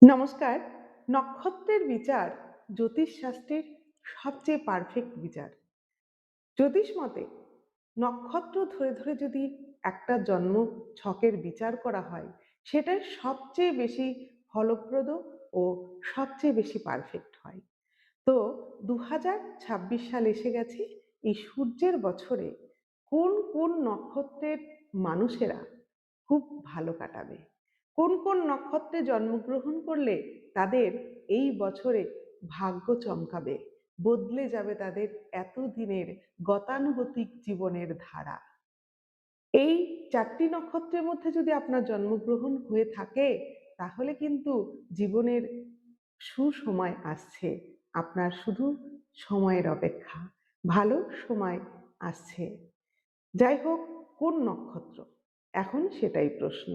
নমস্কার। নক্ষত্রের বিচার জ্যোতিষশাস্ত্রের সবচেয়ে পারফেক্ট বিচার। জ্যোতিষ মতে নক্ষত্র ধরে ধরে যদি একটা জন্ম ছকের বিচার করা হয়, সেটা সবচেয়ে বেশি ফলপ্রদ ও সবচেয়ে বেশি পারফেক্ট হয়। তো ২০২৬ সাল এসে গেছে। এই সূর্যের বছরে কোন কোন নক্ষত্রের মানুষেরা খুব ভালো কাটাবে, কোন কোন নক্ষত্রে জন্মগ্রহণ করলে তাদের এই বছরে ভাগ্য চমকাবে, বদলে যাবে তাদের এতদিনের গতানুগতিক জীবনের ধারা। এই ৪টি নক্ষত্রের মধ্যে যদি আপনার জন্মগ্রহণ হয়ে থাকে, তাহলে কিন্তু জীবনের সুসময় আসছে। আপনার শুধু সময়ের অপেক্ষা। ভালো সময় আসছে। যাই হোক, কোন নক্ষত্র? এখন সেটাই প্রশ্ন।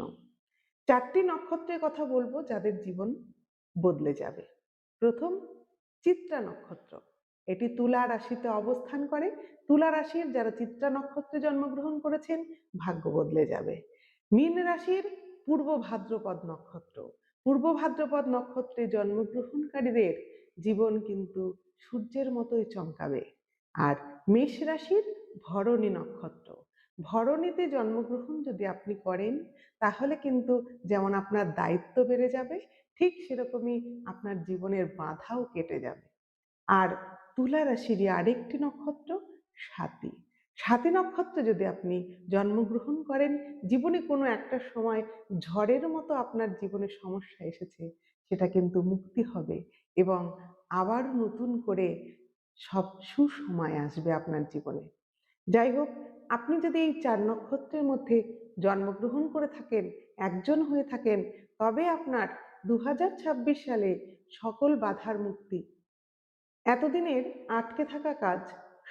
৪টি নক্ষত্রের কথা বলবো যাদের জীবন বদলে যাবে। প্রথম, চিত্রা নক্ষত্র। এটি তুলা রাশিতে অবস্থান করে। তুলা রাশির যারা চিত্রা নক্ষত্রে জন্মগ্রহণ করেছেন, ভাগ্য বদলে যাবে। মীন রাশির পূর্ব ভাদ্রপদ নক্ষত্র। পূর্ব ভাদ্রপদ নক্ষত্রে জন্মগ্রহণকারীদের জীবন কিন্তু সূর্যের মতোই চমকাবে। আর মেষ রাশির ভরণী নক্ষত্র। ভরণীতে জন্মগ্রহণ যদি আপনি করেন, তাহলে কিন্তু যেমন আপনার দায়িত্ব বেড়ে যাবে, ঠিক সেরকমই আপনার জীবনের বাধাও কেটে যাবে। আর তুলা রাশিরই আরেকটি নক্ষত্র স্বাতী। স্বাতী নক্ষত্রে যদি আপনি জন্মগ্রহণ করেন, জীবনে কোনো একটা সময় ঝড়ের মতো আপনার জীবনে সমস্যা এসেছে, সেটা কিন্তু মুক্তি হবে এবং আবার নতুন করে সব সুসময় আসবে আপনার জীবনে। যাই হোক, আপনি যদি এই ৪ নক্ষত্রের মধ্যে জন্মগ্রহণ করে থাকেন, একজন হয়ে থাকেন, তবে আপনার ২০২৬ সালে সকল বাধার মুক্তি, এতদিনের আটকে থাকা কাজ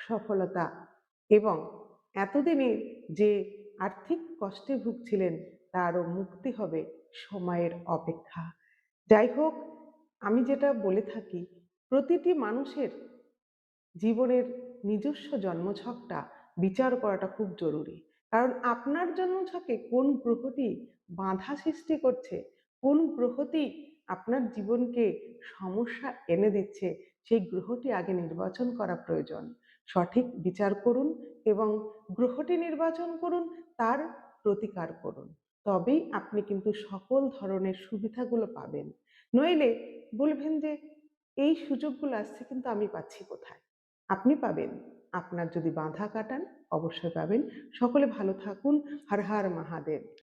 সফলতা এবং এতদিনের যে আর্থিক কষ্টে ভুগছিলেন তারও মুক্তি হবে সময়ের অপেক্ষা। যাই হোক, আমি যেটা বলে থাকি, প্রতিটি মানুষের জীবনের নিজস্ব জন্মছকটা বিচার করাটা খুব জরুরি। কারণ আপনার জন্মছকে কোন গ্রহটি বাধা সৃষ্টি করছে, কোন গ্রহটি আপনার জীবনকে সমস্যা এনে দিচ্ছে, সেই গ্রহটি আগে নির্বাচন করা প্রয়োজন। সঠিক বিচার করুন এবং গ্রহটি নির্বাচন করুন, তার প্রতিকার করুন। তবেই আপনি কিন্তু সকল ধরনের সুবিধাগুলো পাবেন। নইলে বলবেন যে এই সুযোগগুলো আসছে কিন্তু আমি পাচ্ছি কোথায়? আপনি পাবেন। আপনার যদি বাঁধা কাটান, অবশ্যই পাবেন। সকলে ভালো থাকুন। হর হর মহাদেব।